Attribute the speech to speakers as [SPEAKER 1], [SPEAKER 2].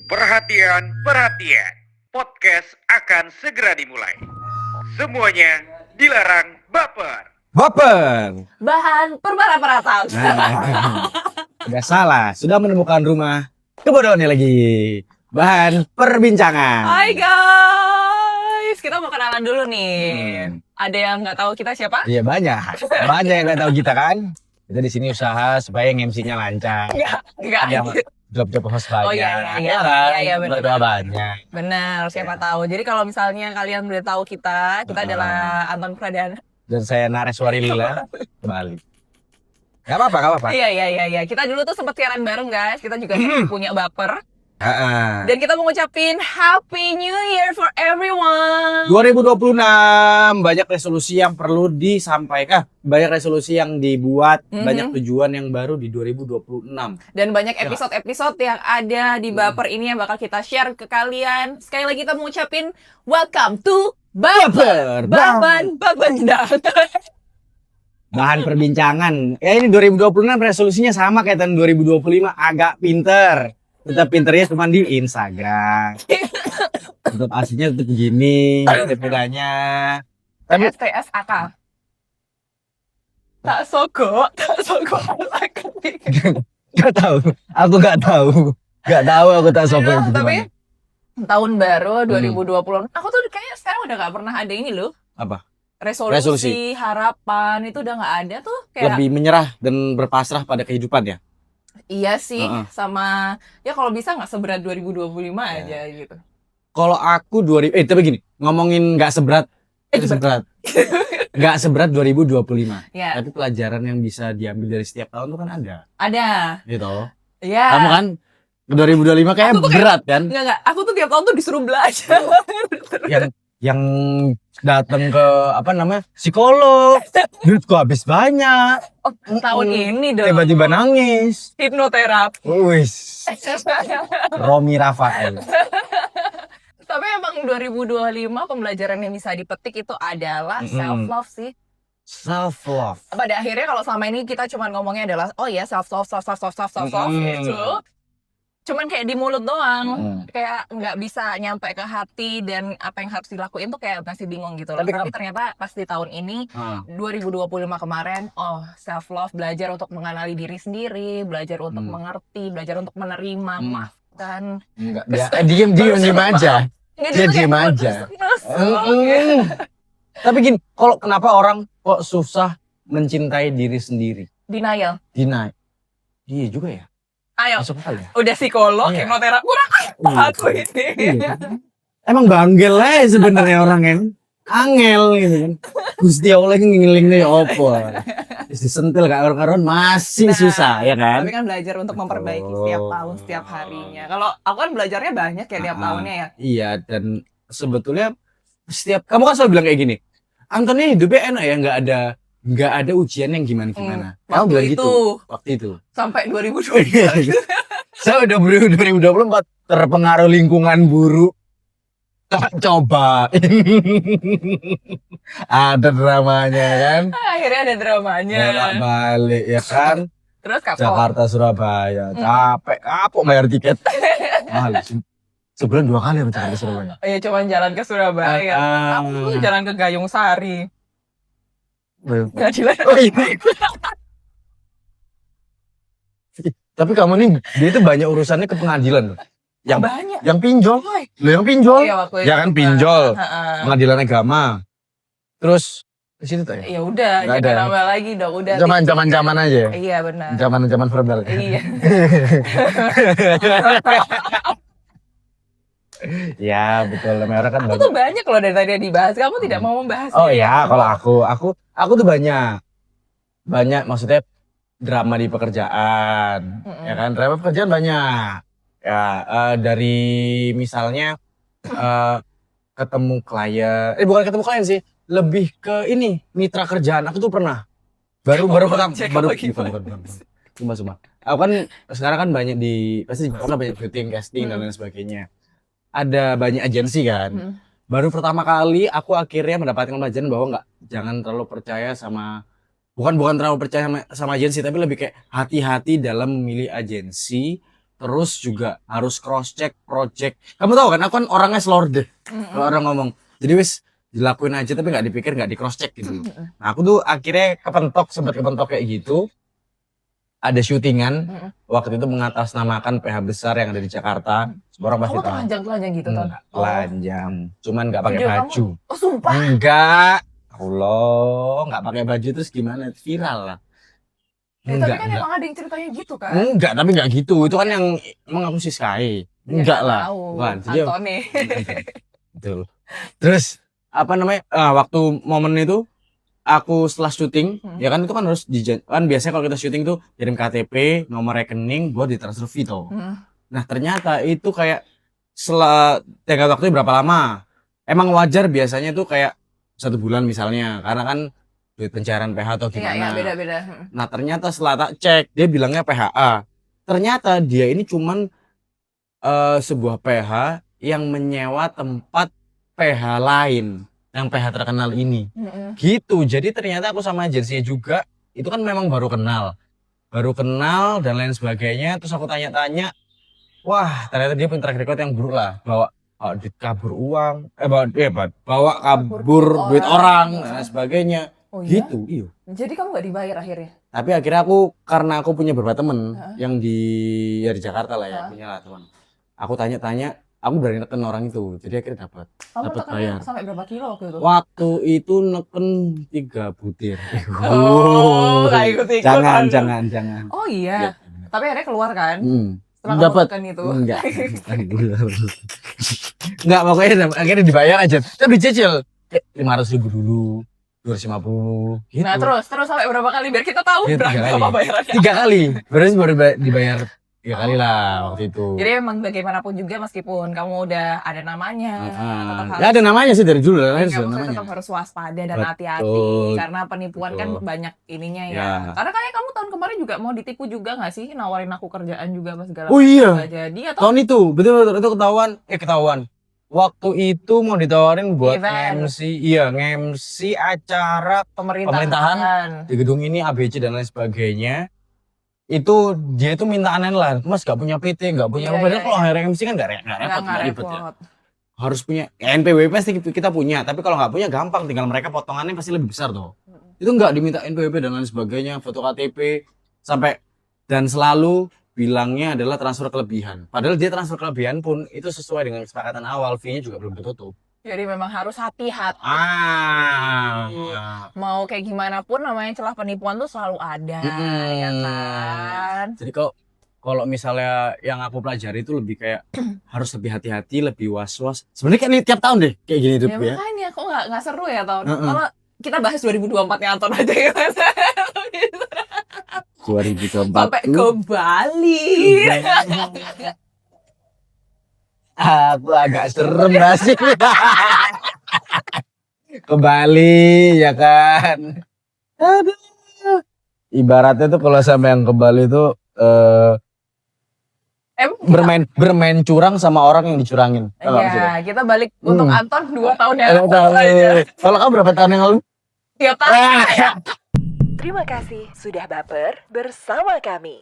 [SPEAKER 1] Perhatian, perhatian. Podcast akan segera dimulai. Semuanya dilarang baper.
[SPEAKER 2] Baper.
[SPEAKER 3] Bahan perbaratan.
[SPEAKER 2] Udah salah, sudah menemukan rumah kebodohannya lagi. Bahan perbincangan.
[SPEAKER 3] Hai guys, kita mau kenalan dulu nih. Ada yang nggak tahu kita siapa?
[SPEAKER 2] Iya banyak yang nggak tahu kita kan. Kita di sini usaha supaya MC-nya lancar.
[SPEAKER 3] Enggak.
[SPEAKER 2] Ada job host banyak.
[SPEAKER 3] Oh iya
[SPEAKER 2] kan?
[SPEAKER 3] iya benar.
[SPEAKER 2] Berdoa banyak.
[SPEAKER 3] Benar, siapa tahu. Jadi kalau misalnya kalian udah tahu kita adalah Anton Pradana.
[SPEAKER 2] Dan saya Nareswari Lila kembali. Gak apa-apa.
[SPEAKER 3] Iya. Kita dulu tuh sempat siaran bareng guys. Kita juga punya baper. Dan kita mau ngucapin Happy New Year for everyone.
[SPEAKER 2] 2026 banyak resolusi yang perlu disampaikan, banyak resolusi yang dibuat, banyak tujuan yang baru di 2026.
[SPEAKER 3] Dan banyak episode-episode yang ada di baper ini yang bakal kita share ke kalian. Sekali lagi kita mau ngucapin welcome to Baper. Baban.
[SPEAKER 2] Bahan perbincangan. Ya ini 2026 resolusinya sama kayak tahun 2025, agak pinter. Tetap pinternya cuma di Instagram. Tetap aslinya tetap begini, bedanya. Tapi
[SPEAKER 3] STSAK. Tak soko.
[SPEAKER 2] Gak tahu. Aku tak sopo itu
[SPEAKER 3] Tapi tahun baru 2020. Aku tuh kayaknya sekarang udah gak pernah ada ini loh.
[SPEAKER 2] apa?
[SPEAKER 3] Resolusi, harapan itu udah gak ada tuh. Kayak
[SPEAKER 2] Lebih menyerah dan berpasrah pada kehidupan ya.
[SPEAKER 3] iya sih, sama ya kalau bisa nggak seberat 2025 aja gitu.
[SPEAKER 2] Kalau aku tapi gini, ngomongin nggak seberat nggak seberat 2025.
[SPEAKER 3] Ya.
[SPEAKER 2] Tapi pelajaran yang bisa diambil dari setiap tahun tuh kan ada.
[SPEAKER 3] Ada.
[SPEAKER 2] Gitu.
[SPEAKER 3] Iya.
[SPEAKER 2] Kamu kan 2025 kayak berat kan?
[SPEAKER 3] Enggak. Aku tuh tiap tahun tuh disuruh belajar.
[SPEAKER 2] yang datang ke psikolog, duitku habis banyak.
[SPEAKER 3] Tahun ini dong.
[SPEAKER 2] Tiba-tiba nangis.
[SPEAKER 3] Hipnoterapi.
[SPEAKER 2] Wis. Romi Rafael.
[SPEAKER 3] Tapi emang 2025 pembelajaran yang bisa dipetik itu adalah self love sih.
[SPEAKER 2] Self love.
[SPEAKER 3] Pada akhirnya kalau selama ini kita cuma ngomongnya adalah self love gitu. Cuman kayak di mulut doang, kayak nggak bisa nyampe ke hati dan apa yang harus dilakuin tuh kayak masih bingung gitu loh. Tapi ternyata pas di tahun ini 2025 kemarin, self love, belajar untuk mengenali diri sendiri, belajar untuk mengerti, belajar untuk menerima, maafkan.
[SPEAKER 2] Diem aja. Dia diem aja. Tapi gini, kenapa orang kok susah mencintai diri sendiri?
[SPEAKER 3] Denial.
[SPEAKER 2] Iya juga ya.
[SPEAKER 3] Ayo,
[SPEAKER 2] masuk akal ya?
[SPEAKER 3] Udah psikolog, hipnoterapi, kurang aku ini.
[SPEAKER 2] Emang banggel aja sebenarnya orangnya. Angel gitu kan. Gusti Allah ngiling-ngiling opo. Disentil karon-karon masih susah ya kan?
[SPEAKER 3] Tapi kan belajar untuk memperbaiki setiap tahun, setiap harinya. Kalau aku kan belajarnya banyak ya tiap tahunnya ya. Iya,
[SPEAKER 2] dan sebetulnya kamu kan selalu bilang kayak gini. Antonnya hidupnya enak ya, nggak ada ujian yang gimana. Kamu bilang gitu waktu itu.
[SPEAKER 3] Sampai 2020.
[SPEAKER 2] Saya udah 2024 terpengaruh lingkungan buruk. Tak coba. Ada dramanya kan.
[SPEAKER 3] Akhirnya ada dramanya.
[SPEAKER 2] Balik ya kan.
[SPEAKER 3] Terus kapok.
[SPEAKER 2] Jakarta Surabaya. Capek kapok bayar tiket. Sebulan 2 kali ya Jakarta Surabaya.
[SPEAKER 3] Iya, cuma jalan ke Surabaya. Aku jalan ke Gayung Sari.
[SPEAKER 2] Tapi kamu nih, dia itu banyak urusannya ke pengadilan loh.
[SPEAKER 3] Banyak.
[SPEAKER 2] Yang pinjol. Yang pinjol. Ya kan pinjol. Pengadilan agama. Terus di situ tuh ya.
[SPEAKER 3] Ya udah, jangan nambah lagi dong. Udah.
[SPEAKER 2] Zaman aja ya.
[SPEAKER 3] Iya benar.
[SPEAKER 2] Zaman verbal.
[SPEAKER 3] Iya.
[SPEAKER 2] Ya betul, mereka kan
[SPEAKER 3] aku tuh banyak loh dari tadi dibahas. Kamu tidak mau membahas?
[SPEAKER 2] Oh ya, kalau aku tuh banyak maksudnya drama di pekerjaan, ya kan? Drama pekerjaan banyak. Ya dari misalnya ketemu klien, bukan ketemu klien sih, lebih ke ini mitra kerjaan. Aku tuh pernah baru cuma. Aku kan sekarang kan banyak pasti banyak syuting, casting dan lain sebagainya. Ada banyak agensi kan. Baru pertama kali aku akhirnya mendapatkan pelajaran bahwa jangan terlalu percaya sama bukan terlalu percaya sama agensi, tapi lebih kayak hati-hati dalam memilih agensi terus juga harus cross check project. Kamu tahu kan, aku kan orangnya slorde. Kalau orang ngomong, jadi wis dilakuin aja tapi nggak dipikir, nggak di cross check gitu. Nah aku tuh akhirnya sempat kepentok kayak gitu. Ada syutingan waktu itu mengatasnamakan PH besar yang ada di Jakarta. Semua orang pasti
[SPEAKER 3] Kamu
[SPEAKER 2] tahu.
[SPEAKER 3] telanjang gitu Ton?
[SPEAKER 2] Enggak, telanjang. Cuman nggak pakai
[SPEAKER 3] Video kamu?
[SPEAKER 2] baju.
[SPEAKER 3] Oh sumpah?
[SPEAKER 2] Enggak. Allah, nggak pakai baju terus gimana? Viral lah.
[SPEAKER 3] Ya, tapi kan emang ada yang ceritanya gitu kan?
[SPEAKER 2] Enggak, tapi enggak gitu. Itu kan yang emang aku sih Sky. Enggak
[SPEAKER 3] Ya,
[SPEAKER 2] lah.
[SPEAKER 3] tahu.
[SPEAKER 2] Bukan. Jadi
[SPEAKER 3] Antoni.
[SPEAKER 2] betul. Terus apa namanya? Waktu momen itu aku setelah syuting, ya kan itu kan harus kan biasanya kalau kita syuting tuh kirim KTP, nomor rekening buat ditransfer Vito. Nah, ternyata itu kayak setelah tenggat waktunya berapa lama? Emang wajar biasanya tuh kayak 1 bulan misalnya, karena kan duit pencairan PH atau gimana.
[SPEAKER 3] Iya, beda-beda.
[SPEAKER 2] Nah, ternyata setelah tak cek, dia bilangnya PHA. Ternyata dia ini cuman sebuah PH yang menyewa tempat PH lain, yang PH terkenal ini. Gitu. Jadi ternyata aku sama agensinya juga, itu kan memang baru kenal dan lain sebagainya. Terus aku tanya-tanya, wah ternyata dia punya track record yang buruk lah, bawa duit kabur uang, bawa kabur duit orang dan sebagainya.
[SPEAKER 3] Oh iya?
[SPEAKER 2] Gitu, iya.
[SPEAKER 3] Jadi kamu nggak dibayar akhirnya?
[SPEAKER 2] Tapi akhirnya karena aku punya beberapa temen yang di Jakarta lah ya, punya lah teman. Aku tanya-tanya, aku berani neken orang itu, jadi akhirnya dapat bayar.
[SPEAKER 3] Sampai berapa kilo waktu itu?
[SPEAKER 2] Waktu itu neken 3 butir.
[SPEAKER 3] Oh, nggak ikut-ikut.
[SPEAKER 2] Jangan.
[SPEAKER 3] Oh iya.
[SPEAKER 2] Ya.
[SPEAKER 3] Tapi akhirnya keluar kan? Setelah
[SPEAKER 2] Dapat.
[SPEAKER 3] kamu tekan itu.
[SPEAKER 2] Enggak, pokoknya akhirnya dibayar aja. Tapi dicicil 500.000 dulu, 250 gitu.
[SPEAKER 3] Nah, terus sampai berapa kali biar kita tahu
[SPEAKER 2] Ya,
[SPEAKER 3] berapa bayarannya?
[SPEAKER 2] 3 kali. Berarti baru dibayar 3 kali lah waktu itu.
[SPEAKER 3] Jadi emang bagaimanapun juga meskipun kamu udah ada namanya, tetap
[SPEAKER 2] Ya ada namanya sih dari dulu lah,
[SPEAKER 3] kamu
[SPEAKER 2] namanya.
[SPEAKER 3] tetap harus waspada dan
[SPEAKER 2] Betul.
[SPEAKER 3] hati-hati karena penipuan kan banyak ininya ya.
[SPEAKER 2] Ya.
[SPEAKER 3] Karena kayak kamu tahun kemarin juga mau ditipu juga nggak sih, nawarin aku kerjaan juga pas segala
[SPEAKER 2] Oh iya.
[SPEAKER 3] nggak jadi atau
[SPEAKER 2] Tahun itu, betul itu ketahuan. Waktu itu mau ditawarin buat
[SPEAKER 3] Event.
[SPEAKER 2] nge-MC acara pemerintahan di gedung ini ABC dan lain sebagainya. Itu dia itu minta aneh lah, Mas gak punya PT, gak punya apa. Padahal kalau hire MC kan gak repot, gak ribet ya. Harus punya NPWP pasti kita punya, tapi kalau nggak punya gampang, tinggal mereka potongannya pasti lebih besar tuh. Itu nggak diminta NPWP dan lain sebagainya, foto KTP sampai, dan selalu bilangnya adalah transfer kelebihan. Padahal dia transfer kelebihan pun itu sesuai dengan kesepakatan awal, fee-nya juga belum ditutup.
[SPEAKER 3] Jadi memang harus hati-hati.
[SPEAKER 2] Ah.
[SPEAKER 3] Mau kayak gimana pun namanya celah penipuan tuh selalu ada, ya kan?
[SPEAKER 2] Jadi kalau misalnya yang aku pelajari itu lebih kayak harus lebih hati-hati, lebih was-was. Sebenarnya kan ini tiap tahun deh kayak gini hidup
[SPEAKER 3] Ya
[SPEAKER 2] ya.
[SPEAKER 3] makanya kok nggak seru ya tahun. Kalau kita bahas 2024-nya Anton aja gimana?
[SPEAKER 2] 2024
[SPEAKER 3] Sampai ke Bali.
[SPEAKER 2] Aku agak serem sih. Ke Bali ya kan. Aduh. Ibaratnya tuh kalau sampai yang ke Bali tuh bermain curang sama orang yang dicurangin.
[SPEAKER 3] Iya, kita balik untuk Anton 2 tahun yang lalu.
[SPEAKER 2] Kalau kamu berapa tahun yang lalu?
[SPEAKER 3] Tiap tahun.
[SPEAKER 4] Terima kasih sudah baper bersama kami.